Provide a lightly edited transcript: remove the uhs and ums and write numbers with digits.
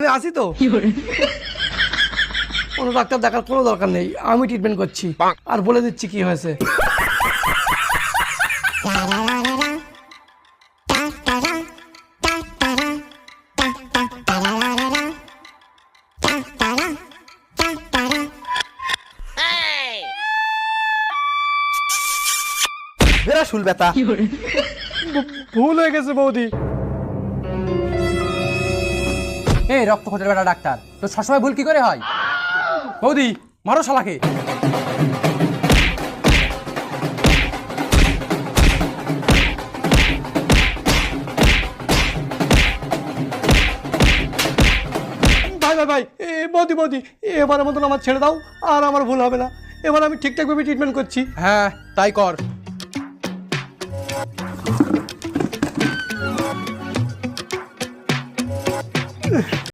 আমি আসি তো, কোনো ডাক্তার দেখার কোনো দরকার নেই, আমি ট্রিটমেন্ট করছি আর বলে দিচ্ছি কি হয়েছে। শুল ব্যথা। ভুল হয়ে গেছে বৌদি। এই রক্ত খোঁজার বেটা ডাক্তার, তো সবসময় ভুল কি করে হয়? বৌদি মারো শালাকে। ভাই ভাই ভাই, বৌদি বৌদি, এবারের মতন আমার ছেড়ে দাও, আর আমার ভুল হবে না, এবার আমি ঠিকঠাকভাবে ট্রিটমেন্ট করছি। হ্যাঁ তাই কর।